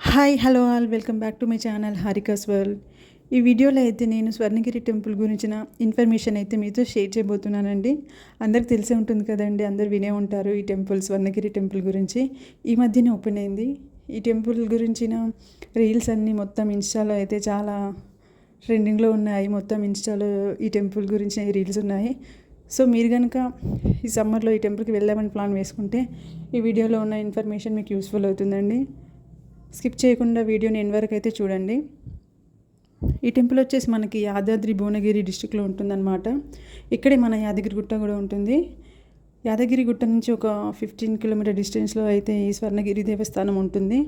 Hi hello all welcome back to my channel Harika's world. ఈ వీడియోలో అయితే నేను స్వర్ణగిరి టెంపుల్ గురించిన ఇన్ఫర్మేషన్ అయితే మీతో షేర్ చేయబోతున్నానండి. అందరికి తెలిసే ఉంటుంది కదండి, అందరు వినే ఉంటారు ఈ టెంపుల్, స్వర్ణగిరి టెంపుల్ గురించి. ఈ మధ్యనే ఓపెన్ అయింది. ఈ టెంపుల్ గురించిన రీల్స్ అన్నీ మొత్తం ఇన్స్టాలో అయితే చాలా ట్రెండింగ్లో ఉన్నాయి. మొత్తం ఇన్స్టాలో ఈ టెంపుల్ గురించిన రీల్స్ ఉన్నాయి. సో మీరు కనుక ఈ సమ్మర్లో ఈ టెంపుల్కి వెళ్దామని ప్లాన్ వేసుకుంటే ఈ వీడియోలో ఉన్న ఇన్ఫర్మేషన్ మీకు యూస్ఫుల్ అవుతుందండి. స్కిప్ చేయకుండా వీడియోని ఎండ్ వరకు అయితే చూడండి. ఈ టెంపుల్ వచ్చేసి మనకి యాదాద్రి భువనగిరి డిస్టిక్లో ఉంటుందన్నమాట. ఇక్కడే మన యాదగిరి గుట్ట కూడా ఉంటుంది. యాదగిరి గుట్ట నుంచి ఒక 15 కిలోమీటర్ డిస్టెన్స్లో అయితే ఈ స్వర్ణగిరి దేవస్థానం ఉంటుంది.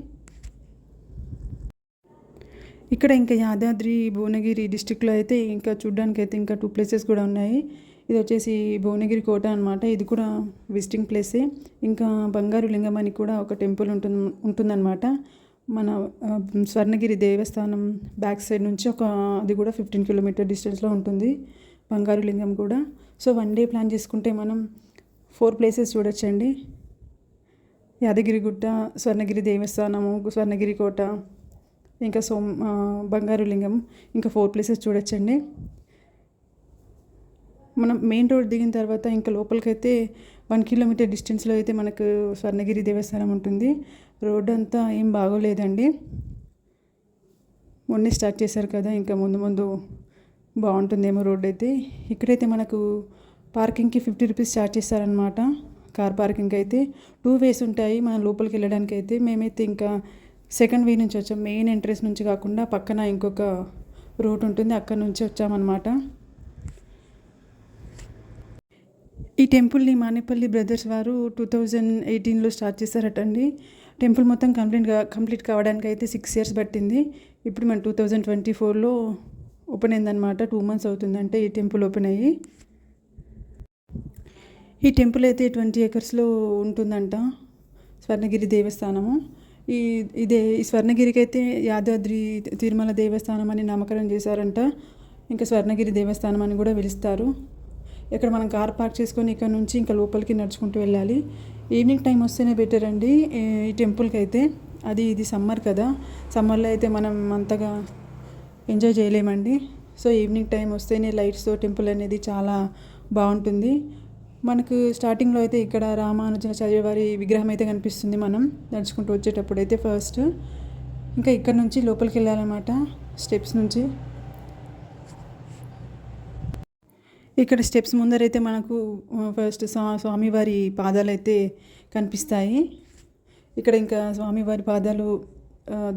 ఇక్కడ ఇంకా యాదాద్రి భువనగిరి డిస్టిక్లో అయితే ఇంకా చూడడానికి అయితే ఇంకా 2 ప్లేసెస్ కూడా ఉన్నాయి. ఇది వచ్చేసి భువనగిరి కోట అనమాట. ఇది కూడా విజిటింగ్ ప్లేసే. ఇంకా బంగారు లింగం అని కూడా ఒక టెంపుల్ ఉంటుందన్నమాట. మన స్వర్ణగిరి దేవస్థానం బ్యాక్ సైడ్ నుంచి అది కూడా 15 కిలోమీటర్ డిస్టెన్స్లో ఉంటుంది బంగారు లింగం కూడా. సో 1 డే ప్లాన్ చేసుకుంటే మనం 4 ప్లేసెస్ చూడొచ్చండి. యాదగిరి గుట్ట, స్వర్ణగిరి దేవస్థానము, స్వర్ణగిరి కోట, ఇంకా బంగారు లింగం, ఇంకా 4 ప్లేసెస్ చూడొచ్చండి. మనం మెయిన్ రోడ్ దిగిన తర్వాత ఇంకా లోపలికైతే 1 కిలోమీటర్ డిస్టెన్స్లో అయితే మనకు స్వర్ణగిరి దేవస్థానం ఉంటుంది. రోడ్ అంతా ఏం బాగోలేదండి, మొన్నే స్టార్ట్ చేశారు కదా, ఇంకా ముందు ముందు బాగుంటుందేమో రోడ్ అయితే. ఇక్కడైతే మనకు పార్కింగ్కి 50 రూపీస్ ఛార్జ్ చేస్తారనమాట. కార్ పార్కింగ్ అయితే 2 వేస్ ఉంటాయి మనం లోపలికి వెళ్ళడానికి అయితే. మేమైతే ఇంకా సెకండ్ వే నుంచి వచ్చాం, మెయిన్ ఎంట్రెన్స్ నుంచి కాకుండా పక్కన ఇంకొక రూట్ ఉంటుంది, అక్కడ నుంచి వచ్చామన్నమాట. ఈ టెంపుల్ని మానేపల్లి బ్రదర్స్ వారు 2018లో స్టార్ట్ చేశారటండి. టెంపుల్ మొత్తం కంప్లీట్ కావడానికి అయితే 6 ఇయర్స్ పట్టింది. ఇప్పుడు మన 2024లో ఓపెన్ అయిందనమాట. 2 మంత్స్ అవుతుందంటే ఈ టెంపుల్ ఓపెన్ అయ్యి. ఈ టెంపుల్ అయితే 20 ఎకర్స్లో ఉంటుందంట, స్వర్ణగిరి దేవస్థానము. ఈ స్వర్ణగిరికి అయితే యాదాద్రి తిరుమల దేవస్థానం అని నామకరణం చేశారంట. ఇంకా స్వర్ణగిరి దేవస్థానం అని కూడా పిలుస్తారు. ఇక్కడ మనం కార్ పార్క్ చేసుకొని ఇక్కడ నుంచి ఇంకా లోపలికి నడుచుకుంటూ వెళ్ళాలి. ఈవినింగ్ టైం వస్తేనే బెటర్ అండి ఈ టెంపుల్కి అయితే. ఇది సమ్మర్ కదా, సమ్మర్లో అయితే మనం అంతగా ఎంజాయ్ చేయలేమండి. సో ఈవినింగ్ టైం వస్తేనే లైట్స్తో టెంపుల్ అనేది చాలా బాగుంటుంది. మనకు స్టార్టింగ్లో అయితే ఇక్కడ రామానుజాచార్య వారి విగ్రహం అయితే కనిపిస్తుంది మనం నడుచుకుంటూ వచ్చేటప్పుడు అయితే ఫస్ట్. ఇంకా ఇక్కడ నుంచి లోపలికి వెళ్ళాలన్నమాట స్టెప్స్ నుంచి. ఇక్కడ స్టెప్స్ ముందరైతే మనకు ఫస్ట్ స్వామివారి పాదాలు అయితే కనిపిస్తాయి. ఇక్కడ ఇంకా స్వామివారి పాదాలు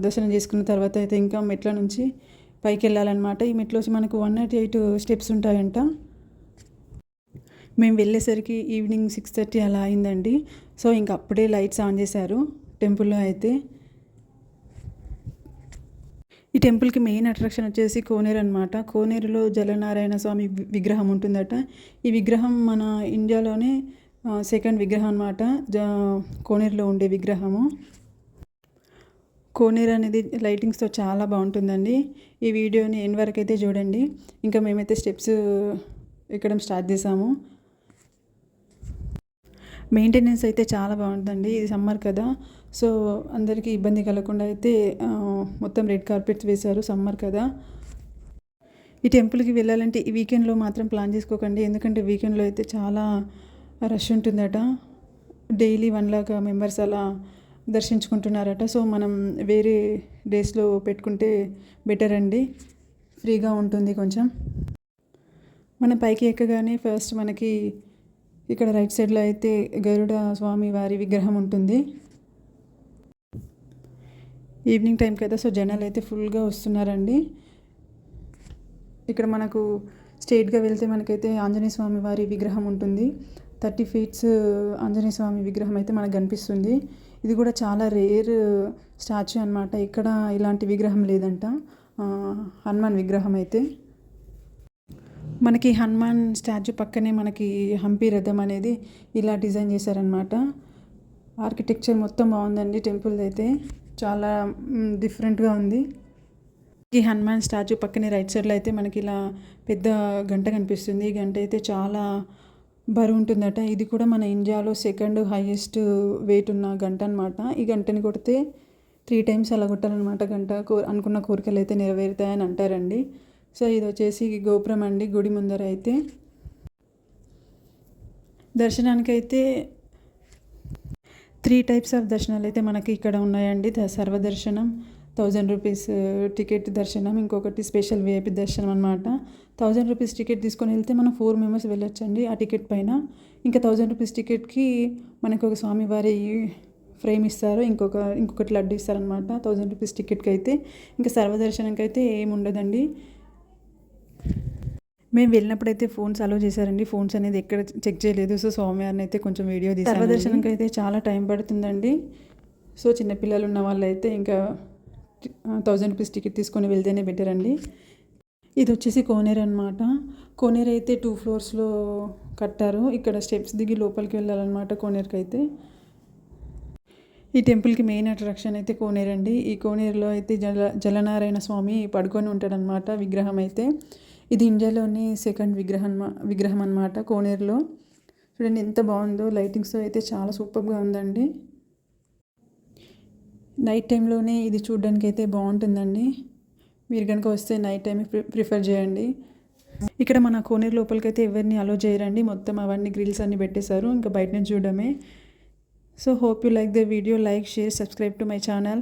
దర్శనం చేసుకున్న తర్వాత అయితే ఇంకా మెట్ల నుంచి పైకి వెళ్ళాలన్నమాట. ఈ మెట్లు వచ్చి మనకు 108 స్టెప్స్ ఉంటాయంట. మేము వెళ్ళేసరికి ఈవినింగ్ 6:30 అలా అయిందండి. సో ఇంకా అప్పుడే లైట్స్ ఆన్ చేశారు టెంపుల్లో అయితే. ఈ టెంపుల్కి మెయిన్ అట్రాక్షన్ వచ్చేసి కోనేరు అనమాట. కోనేరులో జలనారాయణ స్వామి విగ్రహం ఉంటుందట. ఈ విగ్రహం మన ఇండియాలోనే సెకండ్ విగ్రహం అనమాట, కోనేరులో ఉండే విగ్రహము. కోనేరు అనేది లైటింగ్స్తో చాలా బాగుంటుందండి. ఈ వీడియోని ఎండ్ వరకు అయితే చూడండి. ఇంకా మేమైతే స్టెప్స్ ఎక్కడం స్టార్ట్ చేసాము. మెయింటెనెన్స్ అయితే చాలా బాగుంటుందండి. ఇది సమ్మర్ కదా, సో అందరికీ ఇబ్బంది కలగకుండా అయితే మొత్తం రెడ్ కార్పెట్స్ వేశారు, సమ్మర్ కదా. ఈ టెంపుల్కి వెళ్ళాలంటే ఈ వీకెండ్లో మాత్రం ప్లాన్ చేసుకోకండి, ఎందుకంటే వీకెండ్లో అయితే చాలా రష్ ఉంటుందట. డైలీ 1 lakh మెంబర్స్ అలా దర్శించుకుంటున్నారట. సో మనం వేరే డేస్లో పెట్టుకుంటే బెటర్ అండి, ఫ్రీగా ఉంటుంది కొంచెం. మనం పైకి ఎక్కగానే ఫస్ట్ మనకి ఇక్కడ రైట్ సైడ్లో అయితే గరుడ స్వామి వారి విగ్రహం ఉంటుంది. ఈవినింగ్ టైం కదా, సో జనాలు అయితే ఫుల్గా వస్తున్నారండి. ఇక్కడ మనకు స్ట్రైట్గా వెళ్తే మనకైతే ఆంజనేయ స్వామి వారి విగ్రహం ఉంటుంది. 30 feet ఆంజనేయ స్వామి విగ్రహం అయితే మనకు కనిపిస్తుంది. ఇది కూడా చాలా రేర్ స్టాచ్యూ అనమాట. ఇక్కడ ఇలాంటి విగ్రహం లేదంట, హనుమాన్ విగ్రహం అయితే. మనకి హనుమాన్ స్టాచ్యూ పక్కనే మనకి హంపి రథం అనేది ఇలా డిజైన్ చేశారనమాట. ఆర్కిటెక్చర్ మొత్తం బాగుందండి టెంపుల్ అయితే, చాలా డిఫరెంట్గా ఉంది. ఈ హనుమాన్ స్టాచ్యూ పక్కనే రైట్ సైడ్లో అయితే మనకి ఇలా పెద్ద గంట కనిపిస్తుంది. ఈ గంట అయితే చాలా బరువు ఉంటుందట. ఇది కూడా మన ఇండియాలో 2nd హైయెస్ట్ వెయిట్ ఉన్న గంట అనమాట. ఈ గంటని కొడితే 3 టైమ్స్ అలా కొట్టాలన్నమాట గంట. అనుకున్న కోరికలు అయితే నెరవేరుతాయని అంటారండి. సో ఇది వచ్చేసి గోపురం అండి. గుడి ముందర అయితే దర్శనానికైతే 3 టైప్స్ ఆఫ్ దర్శనాలు అయితే మనకి ఇక్కడ ఉన్నాయండి. సర్వదర్శనం, 1000 రూపీస్ టికెట్ దర్శనం, ఇంకొకటి స్పెషల్ విఐపి దర్శనం అనమాట. 1000 రూపీస్ టికెట్ తీసుకొని వెళ్తే మనం 4 మెంబర్స్ వెళ్ళొచ్చండి ఆ టికెట్ పైన. ఇంకా 1000 రూపీస్ టికెట్కి మనకు ఒక స్వామివారి ఫ్రేమ్ ఇస్తారు, ఇంకొకటి లడ్డు ఇస్తారనమాట 1000 రూపీస్ టికెట్కి అయితే. ఇంకా సర్వదర్శనంకి అయితే ఏమి ఉండదండి. మేము వెళ్ళినప్పుడైతే ఫోన్స్ అలో చేశారండి. ఫోన్స్ అనేది ఎక్కడ చెక్ చేయలేదు. సో స్వామివారిని అయితే కొంచెం వీడియో తీసి సర్వదర్శనంకి అయితే చాలా టైం పడుతుందండి. సో చిన్నపిల్లలు ఉన్న వాళ్ళైతే ఇంకా 1000 రూపీస్ టికెట్ తీసుకొని వెళ్తేనే బెటర్ అండి. ఇది వచ్చేసి కోనేరు అనమాట. కోనేరు అయితే 2 ఫ్లోర్స్లో కట్టారు. ఇక్కడ స్టెప్స్ దిగి లోపలికి వెళ్ళాలన్నమాట కోనేరుకి అయితే. ఈ టెంపుల్కి మెయిన్ అట్రాక్షన్ అయితే కోనేరు అండి. ఈ కోనేరులో అయితే జలనారాయణ స్వామి పడుకొని ఉంటాడనమాట విగ్రహం అయితే. ఇది ఇండియాలోని సెకండ్ విగ్రహం అనమాట కోనేరులో. చూడండి ఎంత బాగుందో, లైటింగ్స్తో అయితే చాలా సూపర్గా ఉందండి. నైట్ టైంలోనే ఇది చూడడానికి అయితే బాగుంటుందండి. మీరు కనుక వస్తే నైట్ టైం ప్రిఫర్ చేయండి. ఇక్కడ మన కోనేరు లోపలికి అయితే ఎవరిని అలో చేయరండి. మొత్తం అవన్నీ గ్రిల్స్ అన్ని పెట్టేశారు, ఇంకా బయట నుంచి చూడడమే. So hope you like the video. Like, share, subscribe to my channel.